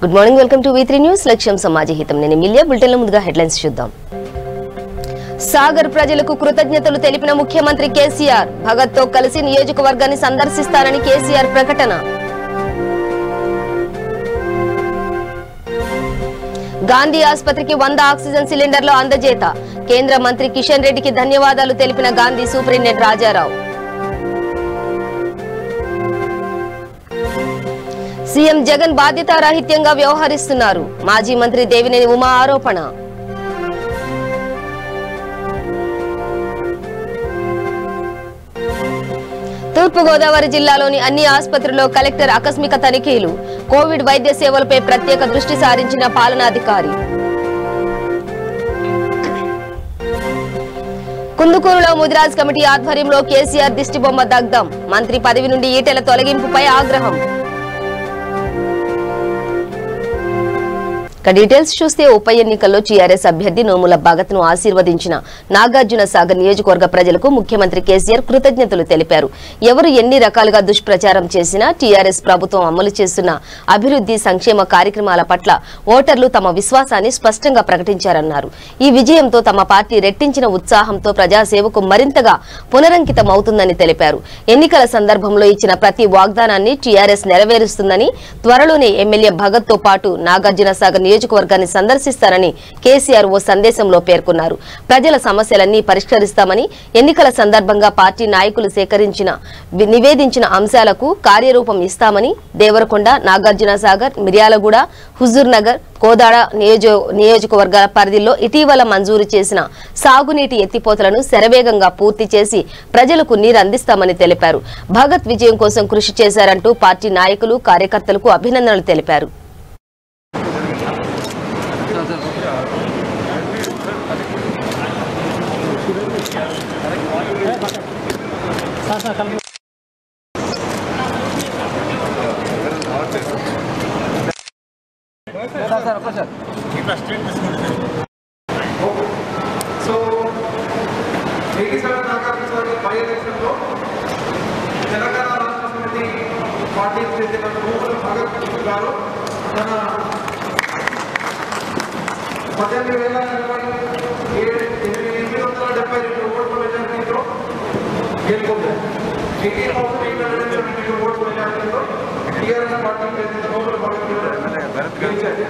Good morning, welcome to V3 news. లక్ష్యం సమాజ హితం. నేను మిలియా. బులెటిన్ లో ముందుగా హెడ్లైన్స్ చూద్దాం. సాగర్ ప్రజలకు కృతజ్ఞతలు తెలిపిన ముఖ్యమంత్రి కేసీఆర్. భగత్ తో కలిసి నియోజకవర్గాన్ని సందర్శిస్తారని కేసీఆర్ ప్రకటన. గాంధీ ఆసుపత్రికి 100 ఆక్సిజన్ సిలిండర్లు అందజేత. కేంద్ర మంత్రి కిషన్ రెడ్డికి ధన్యవాదాలు తెలిపిన గాంధీ సూపరింటెండెంట్ రాజారావు. సీఎం జగన్ బాధ్యతారాహిత్యంగా వ్యవహరిస్తున్నారు. మాజీ మంత్రి దేవినేని ఉమా ఆరోపణ. తూర్పుగోదావరి జిల్లాలోని అన్ని ఆసుపత్రుల్లో కలెక్టర్ ఆకస్మిక తనిఖీలు. కోవిడ్ వైద్య సేవలపై ప్రత్యేక దృష్టి సారించిన పాలనాధికారి. కుందుకూరులో ముదిరాజ్ కమిటీ ఆధ్వర్యంలో కేసీఆర్ దిష్టిబొమ్మ దగ్ధం. మంత్రి పదవి నుండి ఈటెల తొలగింపుపై ఆగ్రహం. డీటెయిల్స్ చూస్తే ఉప ఎన్నికల్లో టీఆర్ఎస్ అభ్యర్థి నోముల భగత్ ను ఆశీర్వదించిన నాగార్జున సాగర్ నియోజకవర్గ ప్రజలకు ముఖ్యమంత్రి కేసీఆర్ కృతజ్ఞతలు తెలిపారు. ఎవరు ఎన్ని రకాలుగా దుష్ప్రచారం చేసినా టీఆర్ఎస్ ప్రభుత్వం అమలు చేస్తున్న అభివృద్ధి సంక్షేమ కార్యక్రమాల పట్ల ఓటర్లు తమ విశ్వాసాన్ని స్పష్టంగా ప్రకటించారన్నారు. ఈ విజయంతో తమ పార్టీ రెట్టించిన ఉత్సాహంతో ప్రజాసేవకు మరింతగా పునరంకితమవుతుందని తెలిపారు. ఎన్నికల సందర్భంలో ఇచ్చిన ప్రతి వాగ్దానాన్ని టీఆర్ఎస్ నెరవేరుస్తుందని, త్వరలోనే ఎమ్మెల్యే భగత్ తో పాటు నాగార్జున సాగర్ నియోజకవర్గాన్ని సందర్శిస్తారని కేసీఆర్ ఓ సందేశంలో పేర్కొన్నారు. ప్రజల సమస్యలన్నీ పరిష్కరిస్తామని, ఎన్నికల సందర్భంగా పార్టీ నాయకులు నివేదించిన అంశాలకు కార్యరూపం ఇస్తామని, దేవరకొండ, నాగార్జున సాగర్, మిర్యాలగూడ, హుజూర్ నగర్, కోదాడ నియోజకవర్గాల పరిధిలో ఇటీవల మంజూరు చేసిన సాగునీటి ఎత్తిపోతలను శరవేగంగా పూర్తి చేసి ప్రజలకు నీరు అందిస్తామని తెలిపారు. భగత్ విజయం కోసం కృషి చేశారంటూ పార్టీ నాయకులు, కార్యకర్తలకు అభినందనలు తెలిపారు. తెలంగాణ రాష్ట్ర సమితి పార్టీకి చెందిన నోముల భగత్ గారు తన 18,872 ఓట్ల మెజారిటీతో గెలుపొందారు. 18,872 ఓట్ల మెజారిటీతో టీఆర్ఎస్ పార్టీకి చెందిన నోముల భగత్ గారు గెలిచారు.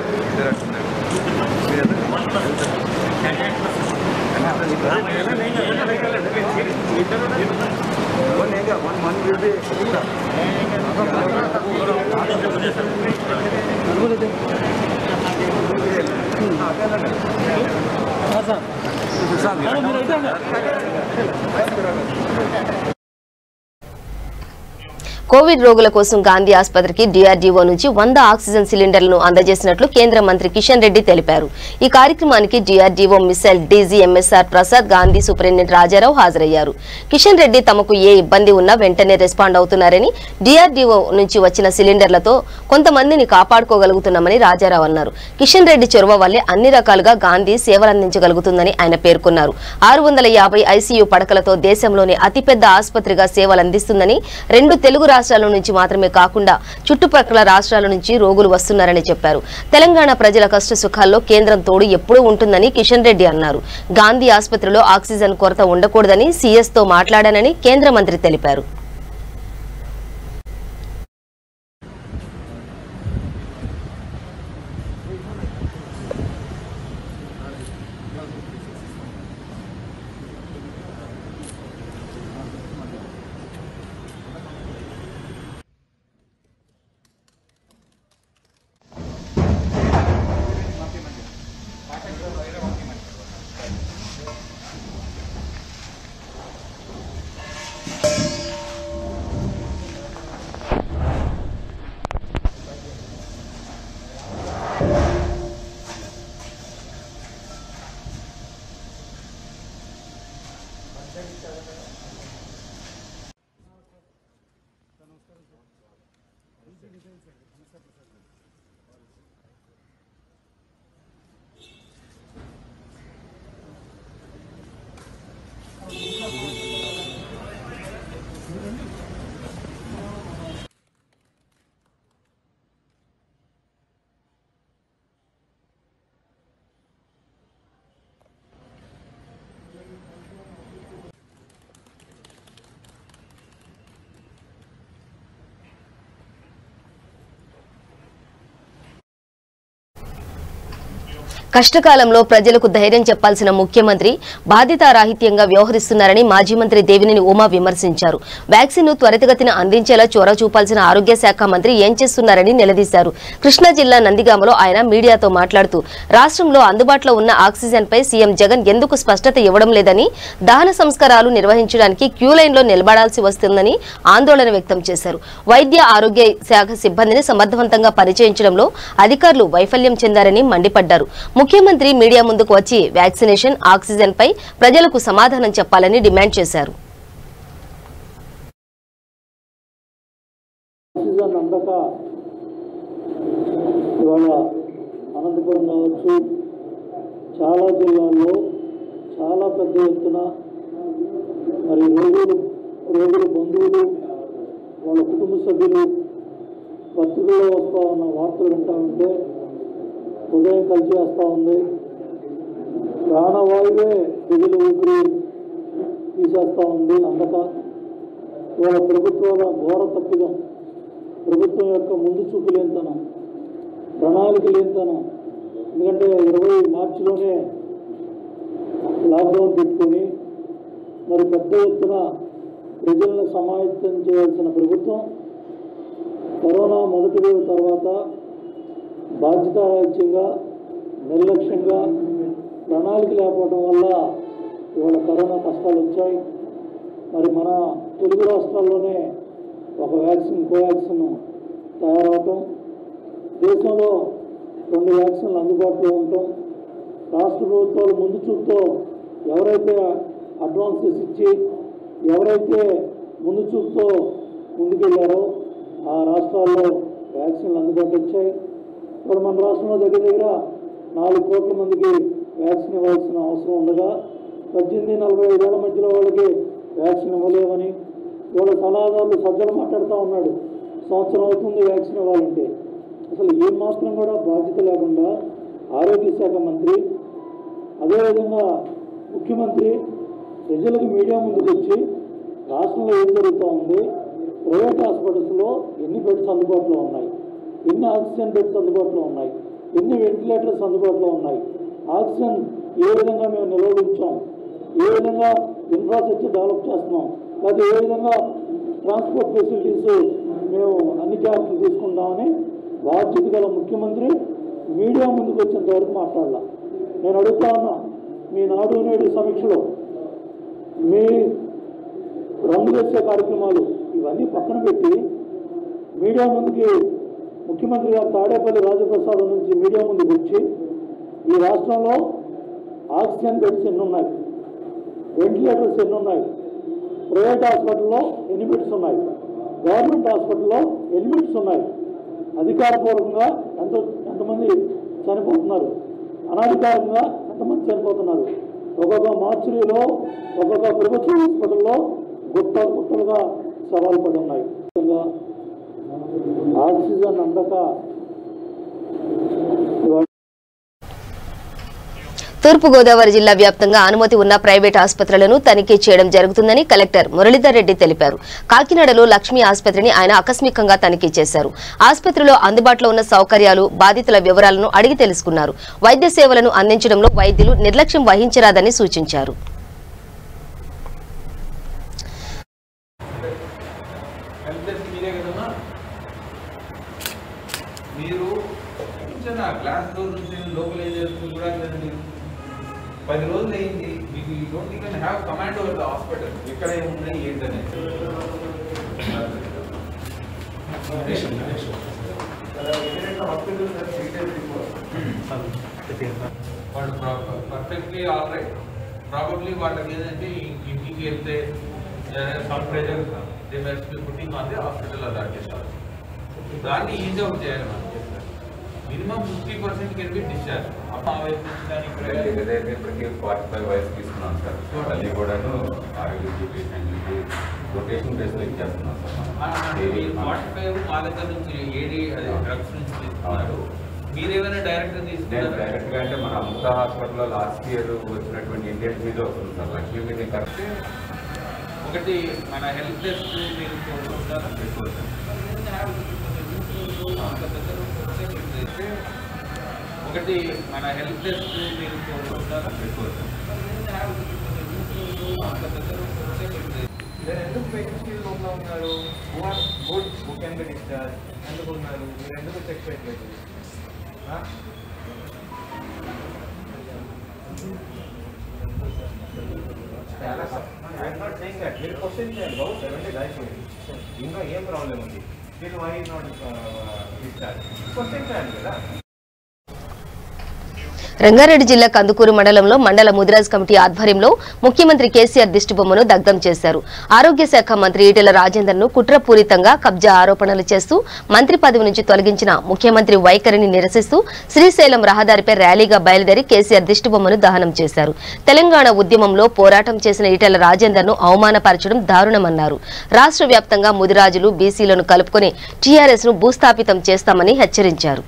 కోవిడ్ రోగుల కోసం గాంధీ ఆసుపత్రికి DRDO నుంచి 100 ఆక్సిజన్ సిలిండర్లను అందజేసినట్లు కేంద్ర మంత్రి కిషన్ రెడ్డి తెలిపారు. ఈ కార్యక్రమానికి DRDO missile DG MSR Prasad, Gandhi superintendent Rajarao హాజరయ్యారు. కిషన్ రెడ్డి తమకు ఏ ఇబ్బంది ఉన్నా వెంటనే రెస్పాండ్ అవుతున్నారని, DRDO నుంచి వచ్చిన సిలిండర్లతో కొంతమందిని కాపాడుకోగలుగుతున్నామని రాజారావు అన్నారు. కిషన్ రెడ్డి చొరవ వల్లే అన్ని రకాలుగా గాంధీ సేవలందించగలుగుతుందని ఆయన పేర్కొన్నారు. 650 ICU పడకలతో దేశంలోని అతిపెద్ద ఆసుపత్రిగా సేవలందిస్తుందని, 2 తెలుగు రాష్ట్రాల నుంచి మాత్రమే కాకుండా చుట్టుపక్కల రాష్ట్రాల నుంచి రోగులు వస్తున్నారని చెప్పారు. తెలంగాణ ప్రజల కష్ట సుఖాల్లో కేంద్రం తోడు ఎప్పుడూ ఉంటుందని కిషన్ రెడ్డి అన్నారు. గాంధీ ఆసుపత్రిలో ఆక్సిజన్ కొరత ఉండకూడదని CS తో మాట్లాడానని కేంద్ర మంత్రి తెలిపారు. కష్టకాలంలో ప్రజలకు ధైర్యం చెప్పాల్సిన ముఖ్యమంత్రి బాధ్యతారాహిత్యంగా వ్యవహరిస్తున్నారని మాజీ మంత్రి దేవినేని ఉమా విమర్శించారు. వ్యాక్సిన్ను త్వరితగతిన అందించేలా చొరవ చూపాల్సిన ఆరోగ్య శాఖ మంత్రి ఏం చేస్తున్నారని నిలదీశారు. కృష్ణా జిల్లా నందిగామలో ఆయన మీడియాతో మాట్లాడుతూ రాష్ట్రంలో అందుబాటులో ఉన్న ఆక్సిజన్పై సీఎం జగన్ ఎందుకు స్పష్టత ఇవ్వడం లేదని, దహన సంస్కారాలు నిర్వహించడానికి క్యూ లైన్లో నిలబడాల్సి వస్తుందని ఆందోళన వ్యక్తం చేశారు. వైద్య ఆరోగ్య శాఖ సిబ్బందిని సమర్థవంతంగా పనిచేయించడంలో అధికారులు వైఫల్యం చెందారని మండిపడ్డారు. ముఖ్యమంత్రి మీడియా ముందుకు వచ్చి వ్యాక్సినేషన్, ఆక్సిజన్ పై ప్రజలకు సమాధానం చెప్పాలని డిమాండ్ చేశారు. అనంతపురం కావచ్చు, చాలా జిల్లాల్లో చాలా పెద్ద ఎత్తున మరి రోగుల బంధువులు, వాళ్ళ కుటుంబ సభ్యులు పత్రికల్లో వస్తూ ఉన్న వార్తలు వింటా ఉంటే హృదయం కలిసేస్తూ ఉంది. ప్రాణవాయువే ప్రజలు ఊపిరి తీసేస్తూ ఉంది. అందక వాళ్ళ ప్రభుత్వాల ఘోర తప్పిదం, ప్రభుత్వం యొక్క ముందు చూపు లేనితనం, ప్రణాళిక లేనితనం. ఎందుకంటే 20 మార్చిలోనే లాక్డౌన్ పెట్టుకొని మరి పెద్ద ఎత్తున ప్రజలను సమాయత్తం చేయాల్సిన ప్రభుత్వం కరోనా మొదటి వేవ్ తర్వాత బాధ్యతారాహిత్యంగా, నిర్లక్ష్యంగా, ప్రణాళిక లేకపోవడం వల్ల ఇవాళ కరోనా కష్టాలు వచ్చాయి. మరి మన తెలుగు రాష్ట్రాల్లోనే ఒక వ్యాక్సిన్, కోవాక్సిన్ తయారవటం, దేశంలో 2 వ్యాక్సిన్లు అందుబాటులో ఉండటం, రాష్ట్ర ప్రభుత్వాలు ముందు చూపుతో ఎవరైతే అడ్వాన్సెస్ ఇచ్చి ఎవరైతే ముందు చూపుతో ముందుకెళ్ళారో ఆ రాష్ట్రాల్లో వ్యాక్సిన్లు అందుబాటు వచ్చాయి. ఇప్పుడు మన రాష్ట్రంలో దగ్గర 4 కోట్ల మందికి వ్యాక్సిన్ ఇవ్వాల్సిన అవసరం ఉండగా 18-45 ఏళ్ల మధ్యలో వాళ్ళకి వ్యాక్సిన్ ఇవ్వలేమని వాళ్ళ సలహాదారులు సజ్జలు మాట్లాడుతూ ఉన్నాడు. సంవత్సరం అవుతుంది వ్యాక్సిన్ ఇవ్వాలంటే. అసలు ఏం మాత్రం కూడా బాధ్యత లేకుండా ఆరోగ్య శాఖ మంత్రి, అదేవిధంగా ముఖ్యమంత్రి ప్రజలకు మీడియా ముందుకు వచ్చి రాష్ట్రంలో ఏం జరుగుతూ ఉంది, ప్రైవేట్ హాస్పిటల్స్లో ఎన్ని బెడ్స్ అందుబాటులో ఉన్నాయి, ఎన్ని ఆక్సిజన్ బెడ్స్ అందుబాటులో ఉన్నాయి, ఎన్ని వెంటిలేటర్స్ అందుబాటులో ఉన్నాయి, ఆక్సిజన్ ఏ విధంగా మేము నిల్వలించాం, ఏ విధంగా ఇన్ఫ్రాస్ట్రక్చర్ డెవలప్ చేస్తున్నాం, లేదా ఏ విధంగా ట్రాన్స్పోర్ట్ ఫెసిలిటీస్ మేము అన్ని జాగ్రత్తలు తీసుకుంటామని బాధ్యత గల ముఖ్యమంత్రి మీడియా ముందుకు వచ్చేంత వరకు మాట్లాడాల. నేను అడుగుతా ఉన్నా, మీ నాడు నేడు సమీక్షలో మీ రంగు వేసే కార్యక్రమాలు ఇవన్నీ పక్కన పెట్టి మీడియా ముందుకి ముఖ్యమంత్రి గారు తాడేపల్లి రాజప్రసాదం నుంచి మీడియా ముందుకు వచ్చి ఈ రాష్ట్రంలో ఆక్సిజన్ బెడ్స్ ఎన్ని ఉన్నాయి, వెంటిలేటర్స్ ఎన్ని ఉన్నాయి, ప్రైవేట్ హాస్పిటల్లో ఎన్ని బెడ్స్ ఉన్నాయి, గవర్నమెంట్ హాస్పిటల్లో ఎన్ని బెడ్స్ ఉన్నాయి, అధికారపూర్వకంగా ఎంతమంది చనిపోతున్నారు, అనధికారికంగా ఎంతమంది చనిపోతున్నారు, ఒక్కొక్క మార్చురీలో ఒక్కొక్క ప్రభుత్వ హాస్పిటల్లో గుట్టలుగా సవాలు పడి ఉన్నాయి. ఆక్సిజన్ అందక తూర్పుగోదావరి జిల్లా వ్యాప్తంగా అనుమతి ఉన్న ప్రైవేట్ ఆసుపత్రులను తనిఖీ చేయడం జరుగుతుందని కలెక్టర్ మురళీధర్ రెడ్డి తెలిపారు. కాకినాడలో లక్ష్మీ ఆసుపత్రిని ఆయన ఆకస్మికంగా తనిఖీ చేశారు. ఆసుపత్రిలో అందుబాటులో ఉన్న సౌకర్యాలు, బాధితుల వివరాలను అడిగి తెలుసుకున్నారు. వైద్య సేవలను అందించడంలో వైద్యులు నిర్లక్ష్యం వహించరాదని సూచించారు. గ్లాస్ డోర్ నుంచి లోపల ఏం చేస్తుంది కూడా లేదండి. 10 రోజులు అయింది, మీకు you don't even have command over the hospital. ఎక్కడ ఏమున్నాయి ఏంటనే వాళ్ళు పర్ఫెక్ట్లీ ఆల్ రైట్. ప్రాబబ్లీ వాళ్ళకి ఏంటంటే ఇంటికి వెళ్తే some pressure they must be putting on the hospital authorities. దాన్ని ఈజీ అవుట్ చేయాలి మనం. Minimum 50% can be discharge. ఇప్పటికీ 45 వయసు తీసుకున్నాను సార్. మళ్ళీ కూడాను ఆరోగ్య పేషెంట్లకి రొటేషన్ బేస్లో ఇచ్చేస్తున్నాం సార్. 45 మా దగ్గర నుంచి ఏడి అదే డ్రగ్స్ నుంచి తీసుకున్నారు. మీరేమైనా డైరెక్ట్గా తీసుకున్నారు? డైరెక్ట్గా అంటే మన అమృత హాస్పిటల్లో లాస్ట్ ఇయర్ వచ్చినటువంటి ఇండియన్ మీద వస్తుంది సార్. లక్ష్మీ మీద కరెక్ట్. ఒకటి మన హెల్త్ టెస్ట్ మీరు ఒకటి మన హెల్ప్ డెస్క్ మీరు ఎందుకు పేషెంట్ లోపల ఉన్నారు? హూ కెన్ బి డిశ్చార్జ్ ఎందుకు ఉన్నారు? మీరు ఎందుకు చెక్ చేయట్లేదు? మీరు క్వశ్చన్ చేయాలి. బాబు 7 days అయిపోయింది, ఇంకా ఏం ప్రాబ్లం ఉంది? మీరు వై నాట్ డిశ్చార్జ్ క్వశ్చన్ చేయాలి కదా. రంగారెడ్డి జిల్లా కందుకూరు మండలంలో మండల ముదిరాజ్ కమిటీ ఆధ్వర్యంలో ముఖ్యమంత్రి కేసీఆర్ దిష్టిబొమ్మను దగ్ధం చేశారు. ఆరోగ్య శాఖ మంత్రి ఈటెల రాజేందర్ ను కుట్రపూరితంగా కబ్జా ఆరోపణలు చేస్తూ మంత్రి పదవి నుంచి తొలగించిన ముఖ్యమంత్రి వైఖరిని నిరసిస్తూ శ్రీశైలం రహదారిపై ర్యాలీగా బయలుదేరి కేసీఆర్ దిష్టిబొమ్మను దహనం చేశారు. తెలంగాణ ఉద్యమంలో పోరాటం చేసిన ఈటెల రాజేందర్ ను అవమానపరచడం దారుణమన్నారు. రాష్ట్ర వ్యాప్తంగా ముదిరాజులు బీసీలను కలుపుకొని టీఆర్ఎస్ ను భూస్థాపితం చేస్తామని హెచ్చరించారు.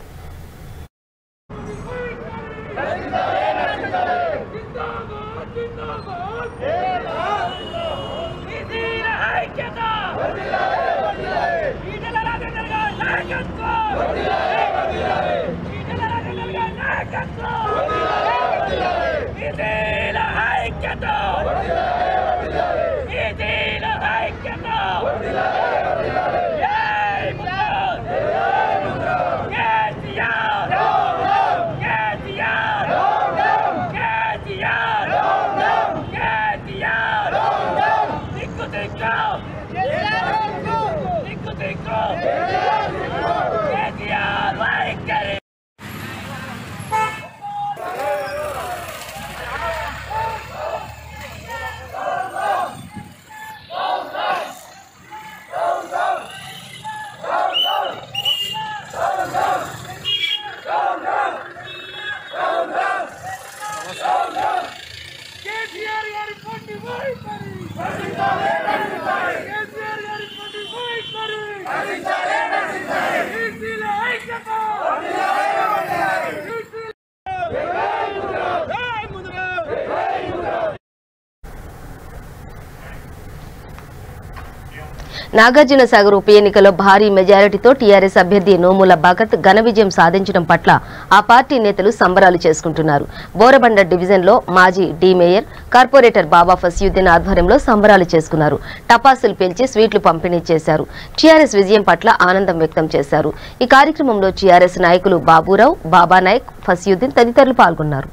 నాగార్జున సాగర్ ఉప ఎన్నికలో భారీ మెజారిటీతో టీఆర్ఎస్ అభ్యర్థి నోముల భగత్ ఘన విజయం సాధించడం పట్ల ఆ పార్టీ నేతలు సంబరాలు చేసుకుంటున్నారు. బోరబండ డివిజన్లో మాజీ డి మేయర్ కార్పొరేటర్ బాబా ఫసియుద్దీన్ ఆధ్వర్యంలో సంబరాలు చేసుకున్నారు. టపాసులు పేల్చి స్వీట్లు పంపిణీ చేశారు. టీఆర్ఎస్ విజయం పట్ల ఆనందం వ్యక్తం చేశారు. ఈ కార్యక్రమంలో టీఆర్ఎస్ నాయకులు బాబురావు, బాబా నాయక్, ఫసియుద్దీన్ తదితరులు పాల్గొన్నారు.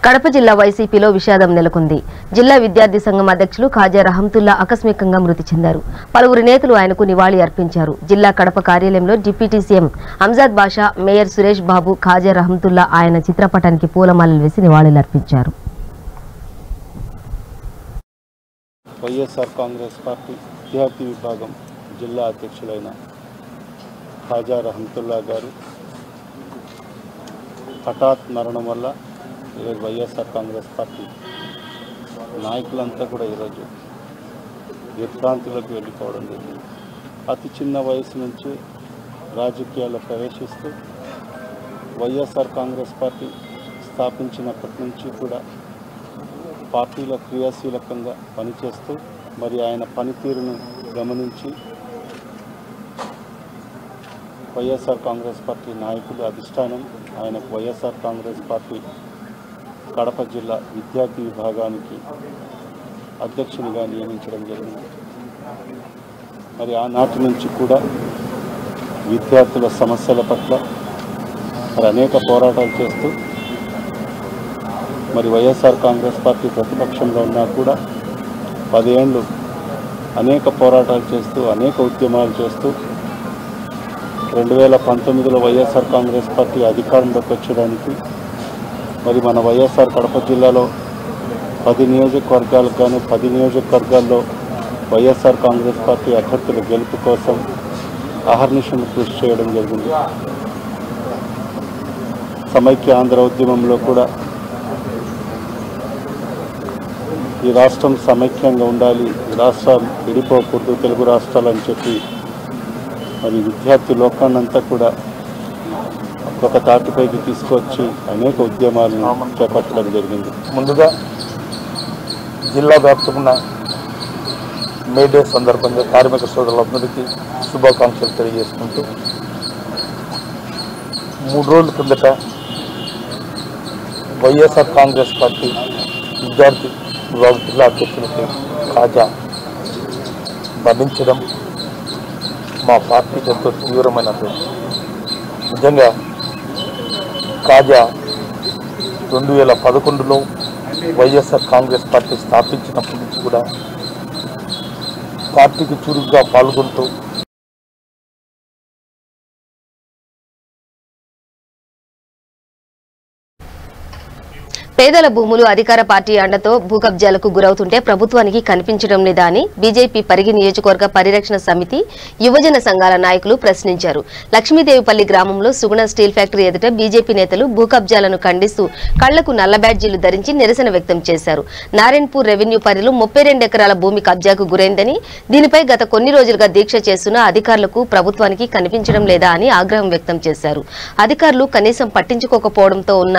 కడప జిల్లా వైసీపీలో విషాదం నెలకొంది. జిల్లా విద్యార్థి సంఘం అధ్యక్షులు ఖాజా రహంతుల్లా ఆకస్మికంగా మృతి చెందారు. పలువురు నేతలు ఆయనకు నివాళి అర్పించారు. జిల్లా కడప కార్యాలయంలో డిప్యూటీ సీఎం అంజాద్ బాషా, మేయర్ సురేష్ బాబు, ఖాజా రహంతుల్లా ఆయన చిత్రపటానికి పూలమాలలు వేసి నివాళులర్పించారు. వైఎస్ఆర్ కాంగ్రెస్ పార్టీ విద్యార్థి విభాగం జిల్లా అధ్యక్షులైన ఖాజా రహంతుల్లా గారు హఠాత్ మరణం వల్ల ఈరోజు వైఎస్ఆర్ కాంగ్రెస్ పార్టీ నాయకులంతా కూడా ఈరోజు విభ్రాంతిలోకి వెళ్ళిపోవడం జరిగింది. అతి చిన్న వయసు నుంచి రాజకీయాల్లో ప్రవేశిస్తూ వైఎస్ఆర్ కాంగ్రెస్ పార్టీ స్థాపించినప్పటి నుంచి కూడా పార్టీలో క్రియాశీలకంగా పనిచేస్తూ మరి ఆయన పనితీరును గమనించి వైఎస్ఆర్ కాంగ్రెస్ పార్టీ నాయకులు అధిష్టానం ఆయనకు వైఎస్ఆర్ కాంగ్రెస్ పార్టీ కడప జిల్లా విద్యార్థి విభాగానికి అధ్యక్షునిగా నియమించడం జరిగింది. మరి ఆనాటి నుంచి కూడా విద్యార్థుల సమస్యల పట్ల మరి అనేక పోరాటాలు చేస్తూ మరి వైఎస్ఆర్ కాంగ్రెస్ పార్టీ ప్రతిపక్షంలో ఉన్నా కూడా 10 ఏళ్ళు అనేక పోరాటాలు చేస్తూ అనేక ఉద్యమాలు చేస్తూ 2019లో వైఎస్ఆర్ కాంగ్రెస్ పార్టీ అధికారంలోకి వచ్చడానికి మరి మన వైఎస్ఆర్ కడప జిల్లాలో 10 నియోజకవర్గాలకు గాను 10 నియోజకవర్గాల్లో వైఎస్ఆర్ కాంగ్రెస్ పార్టీ అభ్యర్థుల గెలుపు కోసం అహర్నిశలు కృషి చేయడం జరిగింది. సమైక్య ఆంధ్ర ఉద్యమంలో కూడా ఈ రాష్ట్రం సమైక్యంగా ఉండాలి, ఈ రాష్ట్రం విడిపోకూడదు, తెలుగు రాష్ట్రాలు అని చెప్పి మరి విద్యార్థి లోకాన్నంతా కూడా ఒక తాటిపైకి తీసుకొచ్చి అనేక ఉద్యమాలను చేపట్టడం జరిగింది. ముందుగా జిల్లా వ్యాప్తంగా మేడే సందర్భంగా కార్మిక సోదరులందరికీ శుభాకాంక్షలు తెలియజేసుకుంటూ 3 రోజుల కిందట వైఎస్ఆర్ కాంగ్రెస్ పార్టీ విద్యార్థి విభాగ జిల్లా అధ్యక్షులకి కాజా బంధించడం మా పార్టీకి ఎంతో తీవ్రమైనది. నిజంగా కాజా 2011లో వైఎస్ఆర్ కాంగ్రెస్ పార్టీ స్థాపించినప్పటి నుంచి కూడా పార్టీకి చురుగ్గా పాల్గొంటూ పేదల భూములు అధికార పార్టీ అండతో భూ కబ్జాలకు గురవుతుంటే ప్రభుత్వానికి కనిపించడం లేదా అని బీజేపీ పరిగి నియోజకవర్గ పరిరక్షణ సమితి యువజన సంఘాల నాయకులు ప్రశ్నించారు. లక్ష్మీదేవిపల్లి గ్రామంలో సుగుణ స్టీల్ ఫ్యాక్టరీ ఎదుట బీజేపీ నేతలు భూ కబ్జాలను ఖండిస్తూ కళ్లకు నల్ల బ్యాడ్జీలు ధరించి నిరసన వ్యక్తం చేశారు. నారాయణపూర్ రెవెన్యూ పరిధిలో 32 ఎకరాల భూమి కబ్జాకు గురైందని, దీనిపై గత కొన్ని రోజులుగా దీక్ష చేస్తున్న అధికారులకు ప్రభుత్వానికి కనిపించడం లేదా అని ఆగ్రహం వ్యక్తం చేశారు. అధికారులు కనీసం పట్టించుకోకపోవడంతో ఉన్న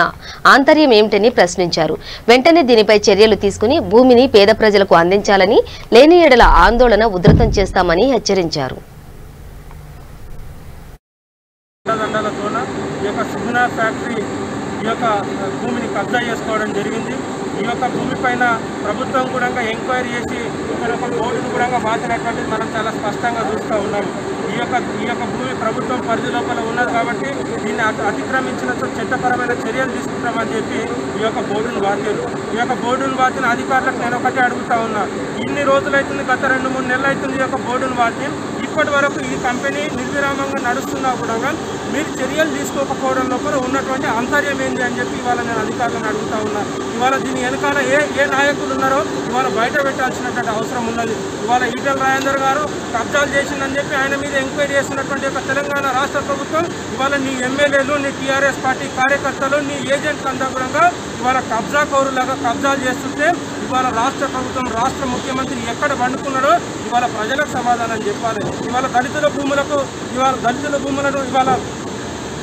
ఆంతర్యం ఏమిటని ప్రశ్నించారు. వెంటనే దీనిపై చర్యలు తీసుకుని భూమిని పేద ప్రజలకు అందించాలని, లేని ఎడల ఆందోళన ఉధృతం చేస్తామని హెచ్చరించారు. భూమిని కబ్జా చేసుకోవడం జరిగింది. ఈ యొక్క భూమి పైన ప్రభుత్వం కూడా ఎంక్వైరీ చేసి ఇక్కడ ఒక బోర్డును కూడా మార్చినటువంటిది మనం చాలా స్పష్టంగా చూస్తూ ఉన్నాం. ఈ యొక్క భూమి ప్రభుత్వం పరిధి లోపల ఉన్నది కాబట్టి దీన్ని అతిక్రమించిన చట్టపరమైన చర్యలు తీసుకుంటామని చెప్పి ఈ యొక్క బోర్డును మార్చారు. ఈ యొక్క బోర్డును మార్చిన అధికారులకు నేను ఒకటే అడుగుతా ఉన్నా, ఇన్ని రోజులైతుంది, గత 2-3 నెలలు అవుతుంది ఈ యొక్క బోర్డును మార్చి, ఇప్పటి వరకు ఈ కంపెనీ నిర్విరామంగా నడుస్తున్నా కూడా మీరు చర్యలు తీసుకోకపోవడం లోపల ఉన్నటువంటి ఆంతర్యం ఏంటి అని చెప్పి ఇవాళ నేను అధికారులను అడుగుతా ఉన్నా. ఇవాళ దీని వెనకాల ఏ నాయకులు ఉన్నారో ఇవాళ బయట పెట్టాల్సినటువంటి అవసరం ఉన్నది. ఇవాళ ఈటెల రాజేందర్ గారు కబ్జాలు చేసిందని చెప్పి ఆయన మీద ఎంక్వైరీ చేస్తున్నటువంటి యొక్క తెలంగాణ రాష్ట్ర ప్రభుత్వం ఇవాళ నీ ఎమ్మెల్యేలు, నీ టీఆర్ఎస్ పార్టీ కార్యకర్తలు, నీ ఏజెంట్స్ అంతా కూడా ఇవాళ కబ్జా కౌరులాగా కబ్జాలు చేస్తుంటే ఇవాళ రాష్ట్ర ప్రభుత్వం, రాష్ట్ర ముఖ్యమంత్రి ఎక్కడ పండుకున్నాడో ఇవాళ ప్రజలకు సమాధానం చెప్పాలి. ఇవాళ దళితుల భూములను ఇవాళ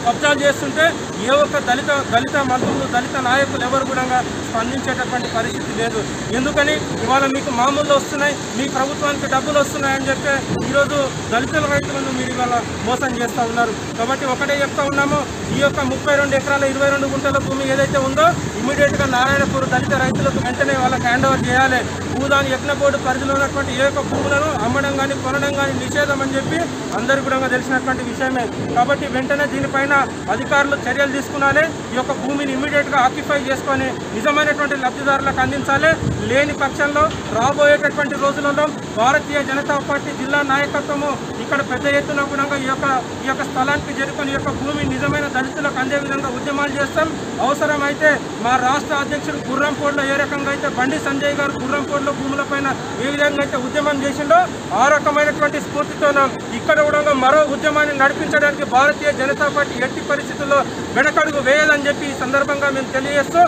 కబ్జాలు చేస్తుంటే ఏ ఒక్క దళిత మంత్రులు, దళిత నాయకులు ఎవరు కూడా స్పందించేటటువంటి పరిస్థితి లేదు. ఎందుకని ఇవాళ మీకు మామూలు వస్తున్నాయి, మీ ప్రభుత్వానికి డబ్బులు వస్తున్నాయని చెప్పి ఈరోజు దళితుల రైతులను మీరు ఇవాళ మోసం చేస్తూ ఉన్నారు. కాబట్టి ఒకటే చెప్తా ఉన్నాము, ఈ యొక్క 32 ఎకరాల 22 గుంటల భూమి ఏదైతే ఉందో ఇమీడియట్గా నారాయణపూర్ దళిత రైతులకు వెంటనే వాళ్ళకి హ్యాండ్ ఓవర్ చేయాలి. భూదాని యజ్ఞ బోర్డు పరిధిలో ఉన్నటువంటి ఏ యొక్క భూములను అమ్మడం కానీ కొనడం కానీ నిషేధం అని చెప్పి అందరికీ కూడా తెలిసినటువంటి విషయమే. కాబట్టి వెంటనే దీనిపైన అధికారులు చర్యలు తీసుకున్నాలి. ఈ యొక్క భూమిని ఇమీడియట్గా ఆక్యుపై చేసుకొని నిజమైనటువంటి లబ్ధిదారులకు అందించాలి. లేని పక్షంలో రాబోయేటటువంటి రోజులలో భారతీయ జనతా పార్టీ జిల్లా నాయకత్వము ఇక్కడ పెద్ద ఎత్తున కూడా ఈ యొక్క స్థలానికి చేరుకొని ఈ యొక్క భూమి నిజమైన దళితులకు అందే విధంగా ఉద్యమాలు చేస్తాం. అవసరమైతే మా రాష్ట్ర అధ్యక్షుడు గుర్రంపోడ్లో ఏ రకంగా అయితే బండి సంజయ్ గారు గుర్రంపోడ్లో భూములపైన ఏ విధంగా అయితే ఉద్యమం చేసిండో ఆ రకమైనటువంటి స్ఫూర్తితోనూ ఇక్కడ కూడా మరో ఉద్యమాన్ని నడిపించడానికి భారతీయ జనతా పార్టీ ఎట్టి పరిస్థితుల్లో వెనకడుగు వేయాలని చెప్పి ఈ సందర్భంగా మేము తెలియజేస్తూ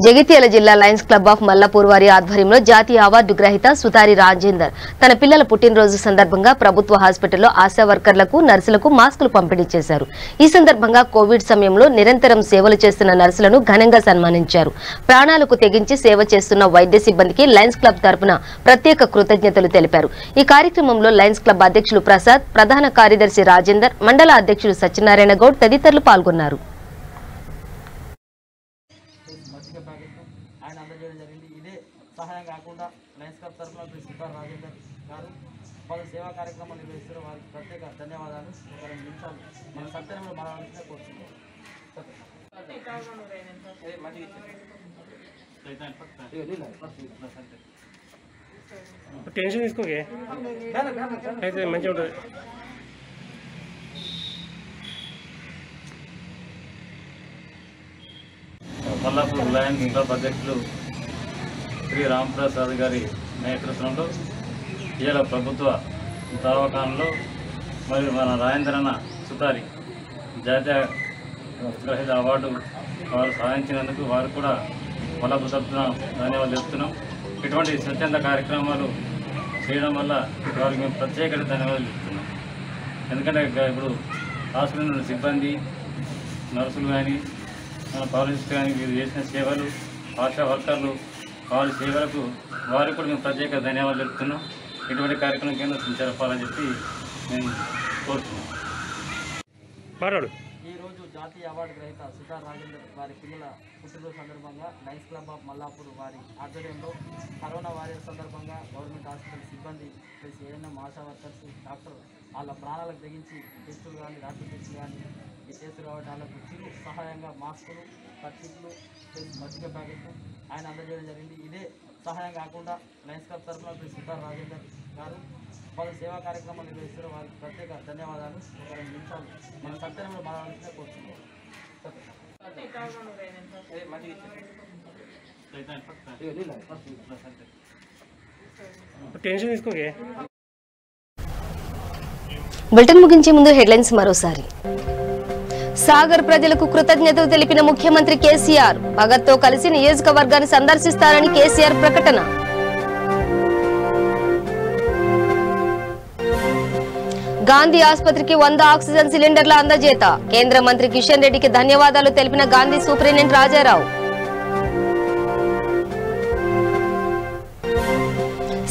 జగిత్యాల జిల్లా లయన్స్ క్లబ్ ఆఫ్ మల్లాపూర్ వారి ఆధ్వర్యంలో జాతీయ అవార్డు గ్రహీత సుతారి రాజేందర్ తన పిల్లల పుట్టినరోజు సందర్భంగా ప్రభుత్వ హాస్పిటల్లో ఆశా వర్కర్లకు నర్సులకు మాస్కులు పంపిణీ చేశారు. ఈ సందర్భంగా కోవిడ్ సమయంలో నిరంతరం సేవలు చేస్తున్న నర్సులను ఘనంగా సన్మానించారు. ప్రాణాలకు తెగించి సేవ చేస్తున్న వైద్య సిబ్బందికి లయన్స్ క్లబ్ తరపున ప్రత్యేక కృతజ్ఞతలు తెలిపారు. ఈ కార్యక్రమంలో లయన్స్ క్లబ్ అధ్యక్షులు ప్రసాద్, ప్రధాన కార్యదర్శి రాజేందర్, మండల అధ్యక్షులు సత్యనారాయణ గౌడ్ తదితరులు పాల్గొన్నారు. ఆయన అందజేయడం జరిగింది. ఇదే సహాయం కాకుండా లయన్స్ క్లబ్ తరఫున సుతారి రాజేందర్ గారు పలు సేవా కార్యక్రమాలు నిర్వహిస్తారు. వారికి ప్రత్యేక ధన్యవాదాలు. మన సత్యంలో మాట్లాడాల్సిందే కోరుతున్నాం. టెన్షన్ తీసుకోకే అయితే మంచిగా ఉంటుంది. మల్లాపూర్ లయన్స్ క్లబ్ అధ్యక్షులు శ్రీ రాంప్రసాద్ గారి నేతృత్వంలో ఇవాళ ప్రభుత్వ దవాఖానలో మరియు మన రాజేంద్రన్న సుతారి జాతీయ గ్రహీత అవార్డు వారు సాధించినందుకు వారు కూడా మల్లాపూర్ తరఫున ధన్యవాదాలు చెప్తున్నాం. ఇటువంటి స్వచ్ఛంద కార్యక్రమాలు చేయడం వల్ల వారికి మేము ప్రత్యేక ధన్యవాదాలు చెప్తున్నాం. ఎందుకంటే ఇప్పుడు హాస్పిటల్ సిబ్బంది, నర్సులు కానీ, మన పౌరనిస్ట్ కానీ వీరు చేసిన సేవలు, ఆశా వర్కర్లు వారి సేవలకు వారికి కూడా మేము ప్రత్యేక ధన్యవాదాలు చెప్తున్నాం. ఇటువంటి కార్యక్రమం కింద జరపాలని చెప్పి మేము కోరుతున్నాం. ఈరోజు జాతీయ అవార్డు గ్రహీత సుతారి రాజేందర్ వారి పిల్లల పుట్టినరోజు సందర్భంగా లయన్స్ క్లబ్ ఆఫ్ మల్లాపూర్ వారి ఆధ్వర్యంలో కరోనా వారియర్ సందర్భంగా గవర్నమెంట్ హాస్పిటల్ సిబ్బంది plus ANM ASHA workers, doctor వాళ్ళ ప్రాణాలకు తెగించి టెస్టులు కానీ, ర్యాపిడ్ టెస్టులు కానీ ఈ టెస్టులు కాబట్టి వాళ్ళకు చిరు సహాయంగా మాస్కులు, కర్చీఫ్లు ప్లస్ మజ్జిగ ప్యాకెట్లు ఆయన అందజేయడం జరిగింది. ఇదే సహాయం కాకుండా లయన్స్ క్లబ్ తరఫున సుతారి రాజేందర్ గారు పలు సేవా కార్యక్రమాలు నిర్వహిస్తారు. వారికి ప్రత్యేక ధన్యవాదాలు. ఒక 2 నిమిషాలు మన సత్యంలో మాట్లాడాల్సిందే కోరుతున్నాం. టెన్షన్ తీసుకోకే. బులెటిన్ ముగించే ముందు హెడ్లైన్స్ మరోసారి. సాగర్ ప్రజలకు కృతజ్ఞతలు తెలిపిన ముఖ్యమంత్రి కేసీఆర్, భగత్తో కలిసి నియోజకవర్గాన్ని సందర్శిస్తారని కేసీఆర్ ప్రకటన. గాంధీ ఆసుపత్రికి 100 ఆక్సిజన్ సిలిండర్ల అందజేత, కేంద్ర మంత్రి కిషన్ రెడ్డికి ధన్యవాదాలు తెలిపిన గాంధీ సూపరింటెండెంట్ రాజారావు.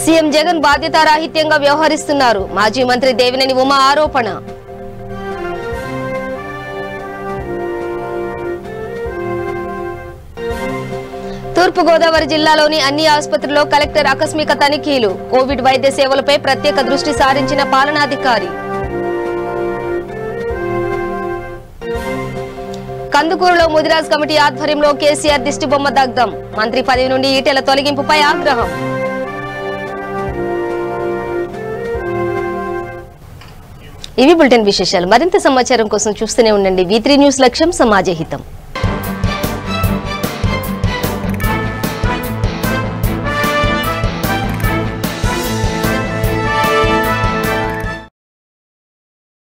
సీఎం జగన్ బాధ్యతారాహిత్యంగా వ్యవహరిస్తున్నారు, మాజీ మంత్రి దేవినేని ఉమా ఆరోపణ. తూర్పుగోదావరి జిల్లాలోని అన్ని ఆసుపత్రుల్లో కలెక్టర్ ఆకస్మిక తనిఖీలు, కోవిడ్ వైద్య సేవలపై ప్రత్యేక దృష్టి సారించిన పాలనాధికారి. కందుకూరులో ముదిరాజ్ కమిటీ ఆధ్వర్యంలో కేసీఆర్ దిష్టిబొమ్మ దగ్ధం, మంత్రి పదవి నుండి ఈటెల తొలగింపుపై ఆగ్రహం. ఇవి బులెటిన్ విశేషాలు. మరింత సమాచారం కోసం చూస్తూనే ఉండండి V3 న్యూస్, లక్ష్యం సమాజహితం.